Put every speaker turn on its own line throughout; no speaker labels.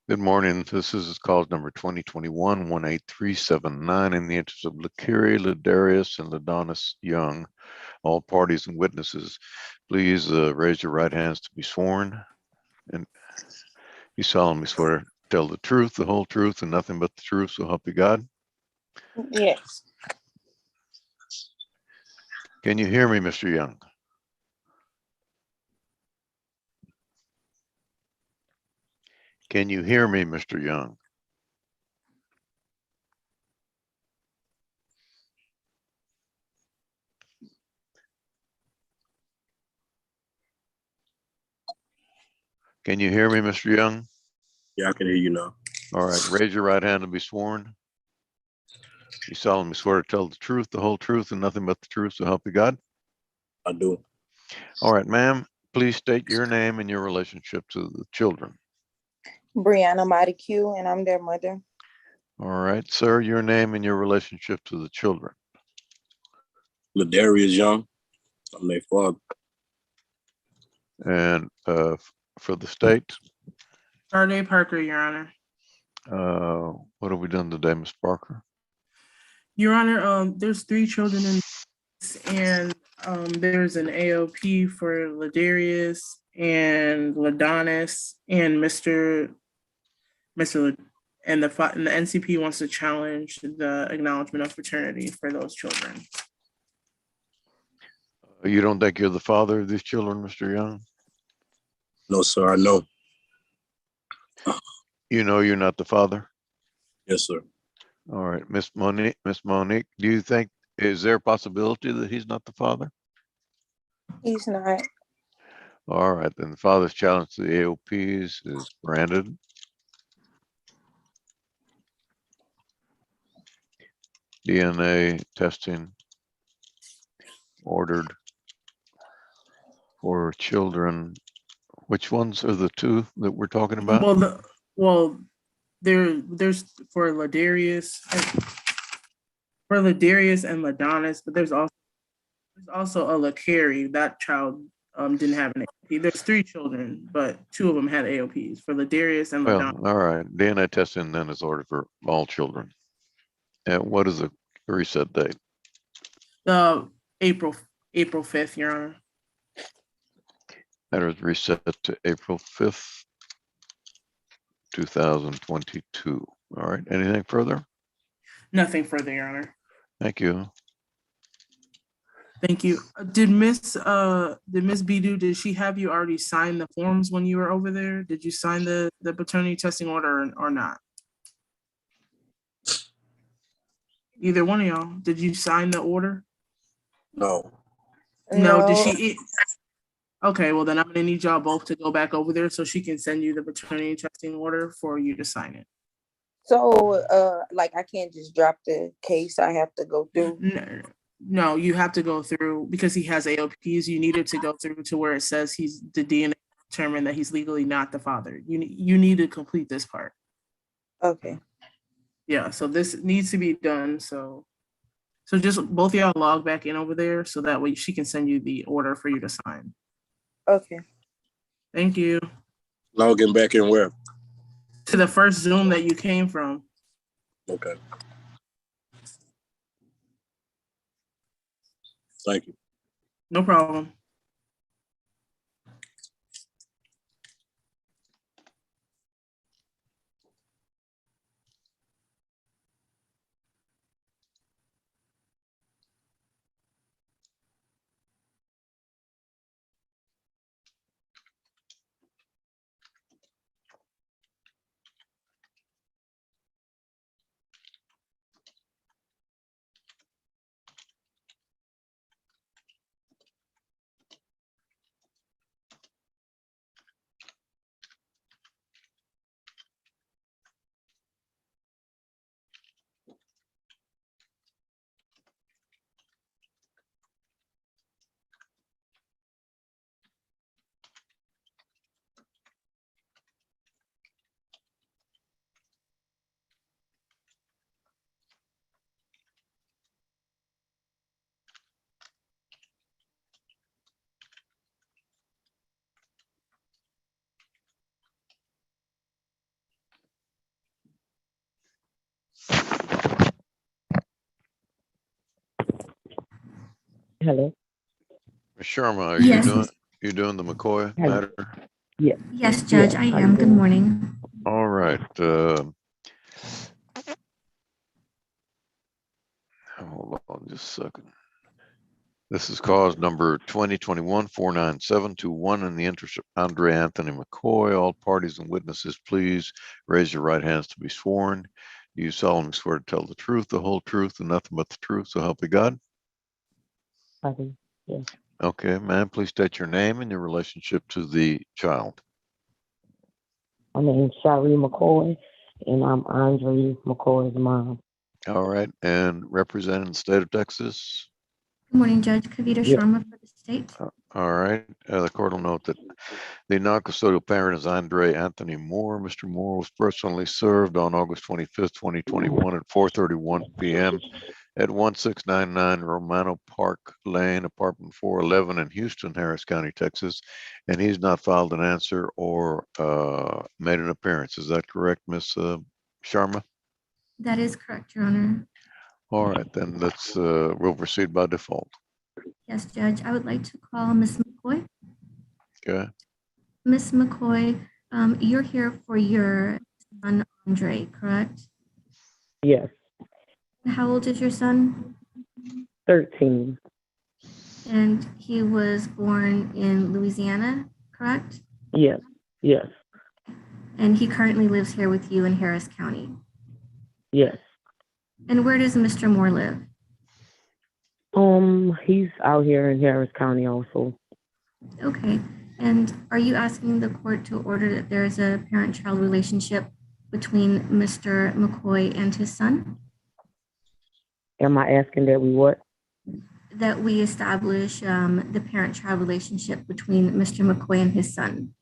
Good morning. This is cause number 2021-18379 in the interest of Lakiri, Ladarius, and Ladonis Young, all parties and witnesses. Please raise your right hands to be sworn. And you solemnly swear to tell the truth, the whole truth, and nothing but the truth, so help you God.
Yes.
Can you hear me, Mr. Young? Can you hear me, Mr. Young? Can you hear me, Mr. Young?
Yeah, I can hear you now.
All right, raise your right hand to be sworn. You solemnly swear to tell the truth, the whole truth, and nothing but the truth, so help you God.
I do.
All right, ma'am, please state your name and your relationship to the children.
Brianna Q, and I'm their mother.
All right, sir, your name and your relationship to the children.
Ladarius Young. I'm their father.
And for the state,
Sade Parker, Your Honor.
what have we done today, Ms. Parker?
Your Honor, there's 3 children in this, and there's an AOP for Ladarius and Ladonis and Mr. And the NCP wants to challenge the acknowledgement of paternity for those children.
You don't think you're the father of these children, Mr. Young?
No, sir, I know.
You know you're not the father?
Yes, sir.
All right, Miss Monique, do you think, is there a possibility that he's not the father?
He's not.
All right, then the father's challenge to the AOPs is granted. DNA testing ordered for children. Which ones are the 2 that we're talking about?
There's for Ladarius and Ladonis, but there's also a Lakiri. That child didn't have an AOP. There's 3 children, but 2 of them had AOPs for Ladarius and Ladonis.
Well, all right. DNA testing then is ordered for all children. And what is the reset date?
April 5th, Your Honor.
That is reset to April 5th, 2022. All right. Anything further?
Nothing further, Your Honor.
Thank you.
Thank you. Did Miss Bidu, did she have you already sign the forms when you were over there? Did you sign the paternity testing order or not? Either one of y'all. Did you sign the order?
No.
No. Did she? Okay, well then I'm gonna need y'all both to go back over there so she can send you the paternity testing order for you to sign it.
So, like, I can't just drop the case. I have to go through.
No, you have to go through because he has AOPs. You needed to go through to where it says he's the DNA determined that he's legally not the father. You need to complete this part.
Okay.
Yeah, so this needs to be done. So just both of y'all log back in over there so that way she can send you the order for you to sign.
Okay.
Thank you.
Logging back in where?
To the first Zoom that you came from.
Okay. Thank you.
No problem.
Hello.
Ms. Sharma, are
Yes,
you doing the McCoy
Hello.
matter?
Yes.
yes, Judge,
Yes.
I
How you
am. Good
doing?
morning.
All right. Hold on just a second. This is cause number 2021-49721 in the interest of Andre Anthony McCoy. All parties and witnesses, please raise your right hands to be sworn. Do you solemnly swear to tell the truth, the whole truth, and nothing but the truth, so help you God?
I do. Yes.
Okay, ma'am, please state your name and your relationship to the child.
My name's Shari McCoy, and I'm Andre McCoy's mom.
All right, and representing the state of Texas.
Good morning, Judge. Kavita
Yes.
Sharma for the state.
All right, the court will note that the non-custodial parent is Andre Anthony Moore. Mr. Moore was personally served on August 25th, 2021 at 4:31 p.m. at 1699 Romano Park Lane, apartment 411 in Houston, Harris County, Texas. And he's not filed an answer or made an appearance. Is that correct, Ms. Sharma?
That is correct, Your Honor.
All right, then we'll proceed by default.
Yes, Judge. I would like to call Ms. McCoy.
Okay.
Ms. McCoy, you're here for your son, Andre, correct?
Yes.
How old is your son?
13.
And he was born in Louisiana, correct?
Yes. Yes.
And he currently lives here with you in Harris County.
Yes.
And where does Mr. Moore live?
He's out here in Harris County also.
Okay. And are you asking the court to order that there is a parent-child relationship between Mr. McCoy and his son?
Am I asking that we what?
That we establish the parent-child relationship between Mr. McCoy and his son?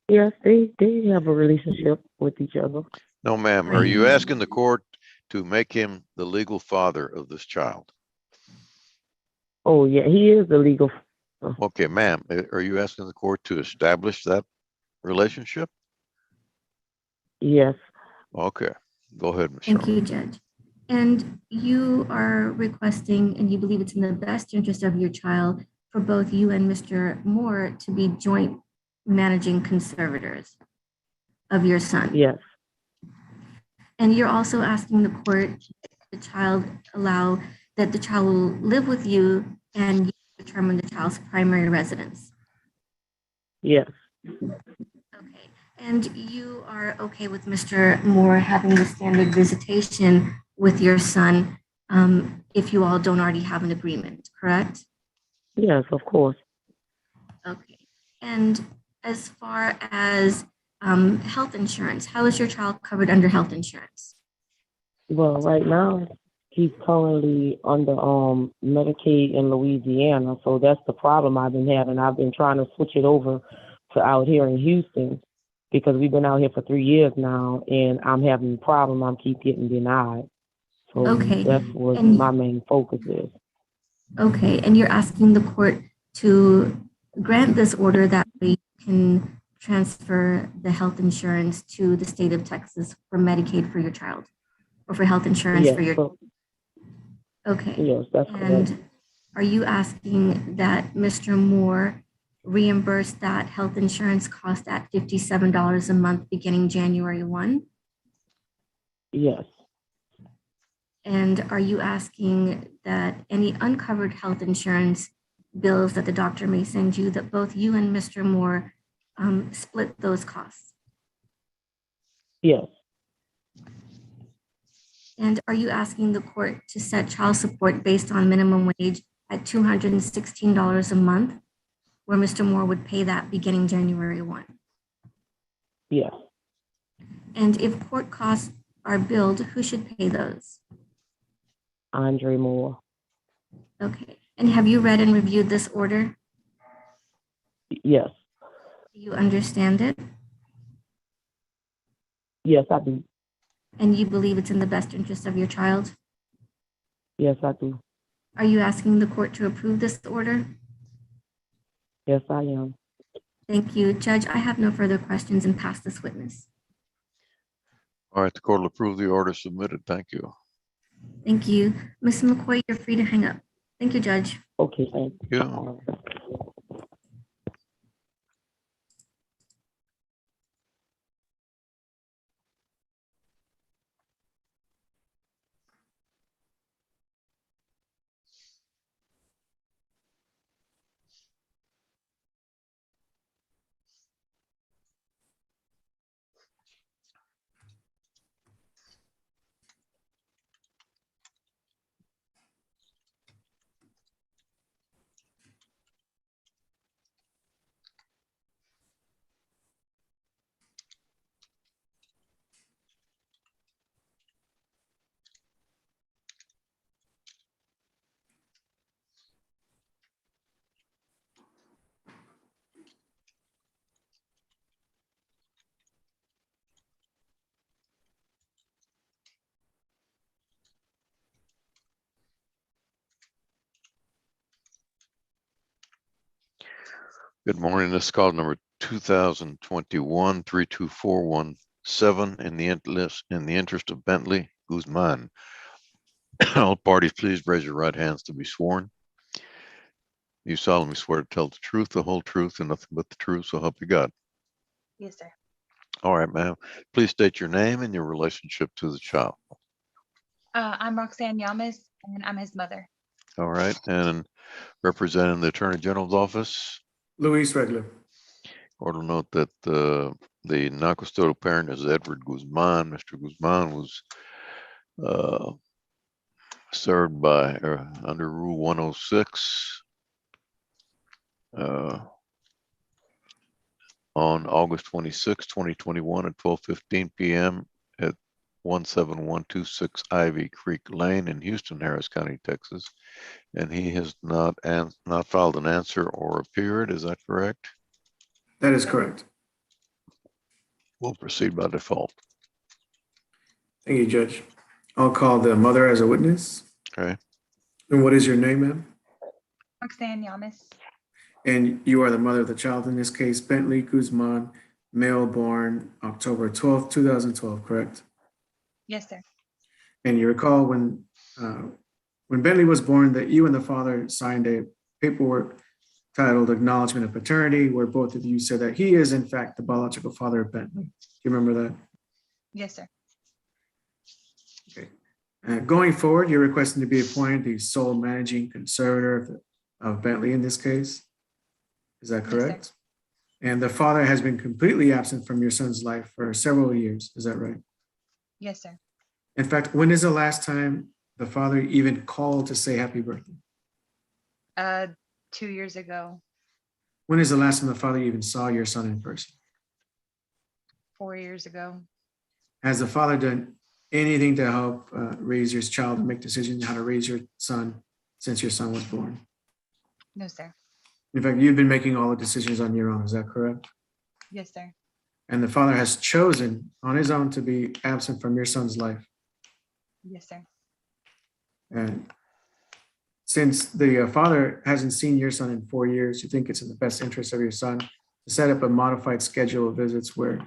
Yes, they have a relationship with each other.
No, ma'am. Are you asking the court to make him the legal father of this child?
Oh, yeah, he is the legal.
Okay, ma'am. Are you asking the court to establish that relationship?
Yes.
Okay. Go ahead, Ms.
Thank
Sharma.
you, Judge. And you are requesting, and you believe it's in the best interest of your child, for both you and Mr. Moore to be joint managing conservators of your son.
Yes.
And you're also asking the court the child allow that the child will live with you and you determine the child's primary residence.
Yes.
Okay. And you are okay with Mr. Moore having the standard visitation with your son if you all don't already have an agreement, correct?
Yes, of course.
Okay. And as far as health insurance, how is your child covered under health insurance?
Well, right now he's currently under Medicaid in Louisiana, so that's the problem I've been having. I've been trying to switch it over to out here in Houston because we've been out here for 3 years now, and I'm having a problem. I keep getting denied. So
Okay.
that's what my main focus is.
Okay, and you're asking the court to grant this order that way you can transfer the health insurance to the state of Texas for Medicaid for your child or for health insurance for your child. Okay.
Yes, that's correct.
And are you asking that Mr. Moore reimburse that health insurance cost at $57 a month beginning January 1?
Yes.
And are you asking that any uncovered health insurance bills that the doctor may send you, that both you and Mr. Moore split those costs?
Yes.
And are you asking the court to set child support based on minimum wage at $216 a month, where Mr. Moore would pay that beginning January 1?
Yes.
And if court costs are billed, who should pay those?
Andre Moore.
Okay. And have you read and reviewed this order?
Yes.
Do you understand it?
Yes, I do.
And you believe it's in the best interest of your child?
Yes, I do.
Are you asking the court to approve this order?
Yes, I am.
Thank you. Judge, I have no further questions and pass this witness.
All right, the court will approve the order submitted. Thank you.
Thank you. Ms. McCoy, you're free to hang up. Thank you, Judge.
Okay, thank you.
Yeah. Good morning. This is call number 2021-32417 in the interest of Bentley Guzman. All parties, please raise your right hands to be sworn. You solemnly swear to tell the truth, the whole truth, and nothing but the truth, so help you God.
Yes, sir.
All right, ma'am. Please state your name and your relationship to the child.
I'm Roxanne Yamas, and I'm his mother.
All right, and representing the Attorney General's office.
Luis Regler.
Order note that the non-custodial parent is Edward Guzman. Mr. Guzman was served by under Rule 106 on August 26, 2021 at 12:15 p.m. at 17126 Ivy Creek Lane in Houston, Harris County, Texas. And he has not filed an answer or appeared. Is that correct?
That is correct.
We'll proceed by default.
Thank you, Judge. I'll call the mother as a witness.
Okay.
And what is your name, ma'am?
Roxanne Yamas.
And you are the mother of the child in this case, Bentley Guzman, male born October 12th, 2012, correct?
Yes, sir.
And you recall when Bentley was born that you and the father signed a paperwork titled Acknowledgement of Paternity, where both of you said that he is in fact the biological father of Bentley. Do you remember that?
Yes, sir.
Okay. Going forward, you're requesting to be appointed the sole managing conservator of Bentley in this case. Is that
Yes,
correct? And the father has been completely absent from your son's life for several years. Is that right?
Yes, sir.
In fact, when is the last time the father even called to say happy birthday?
2 years ago,
When is the last time the father even saw your son in person?
4 years ago.
Has the father done anything to help raise your child and make decisions how to raise your son since your son was born?
No, sir.
In fact, you've been making all the decisions on your own. Is that correct?
Yes, sir.
And the father has chosen on his own to be absent from your son's life.
Yes, sir.
And since the father hasn't seen your son in 4 years, you think it's in the best interest of your son to set up a modified schedule of visits where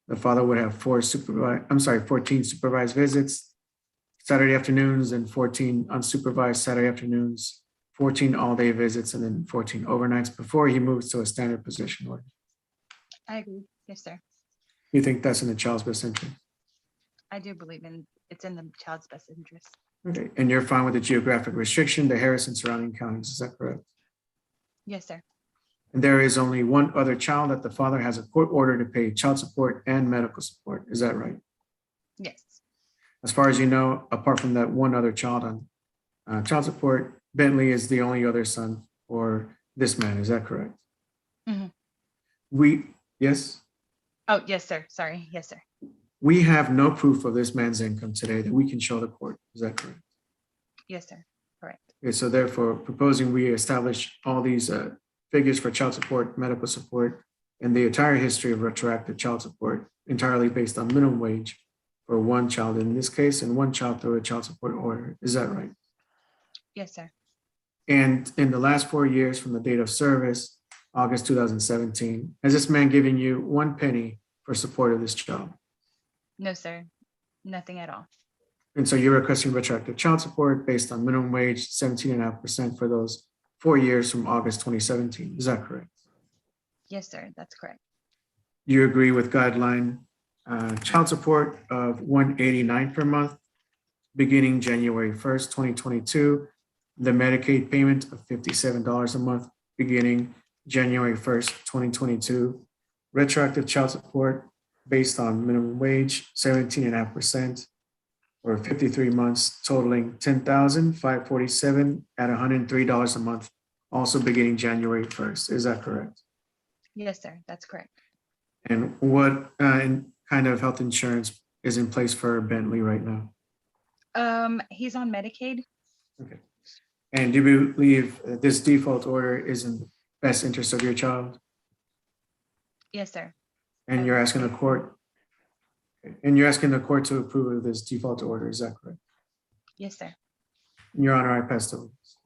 the father would have 14 supervised visits Saturday afternoons and 14 unsupervised Saturday afternoons, 14 all-day visits, and then 14 overnights before he moves to a standard position. Or
I agree. Yes, sir.
you think that's in the child's best interest?
I do believe it's in the child's best interest.
Okay, and you're fine with the geographic restriction to Harris and surrounding counties, is that correct?
Yes, sir.
And there is only one other child that the father has a court order to pay child support and medical support, is that right?
Yes.
As far as you know, apart from that one other child on child support, Bentley is the only other son for this man, is that correct?
Mhm.
Yes?
Oh, yes, sir. Sorry. Yes, sir.
We have no proof of this man's income today that we can show the court, is that correct?
Yes, sir. Correct.
Okay, so therefore, proposing we establish all these figures for child support, medical support, and the entire history of retroactive child support entirely based on minimum wage for one child in this case and one child through a child support order. Is that right?
Yes, sir.
And in the last 4 years from the date of service, August 2017, has this man given you 1 penny for support of this child?
No, sir. Nothing at all.
And so you're requesting retroactive child support based on minimum wage, 17.5% for those 4 years from August 2017. Is that correct?
Yes, sir, that's correct.
You agree with guideline child support of $189 per month, beginning January 1st, 2022, the Medicaid payment of $57 a month, beginning January 1st, 2022, retroactive child support based on minimum wage, 17.5%, or 53 months, totaling $10,547 at $103 a month, also beginning January 1st. Is that correct?
Yes, sir, that's correct.
And what kind of health insurance is in place for Bentley right now?
He's on Medicaid.
Okay. And do you believe this default order is in the best interest of your child?
Yes, sir.
And you're asking the court, to approve of this default order, is that correct?
Yes, sir.
Your Honor, I pass the witness.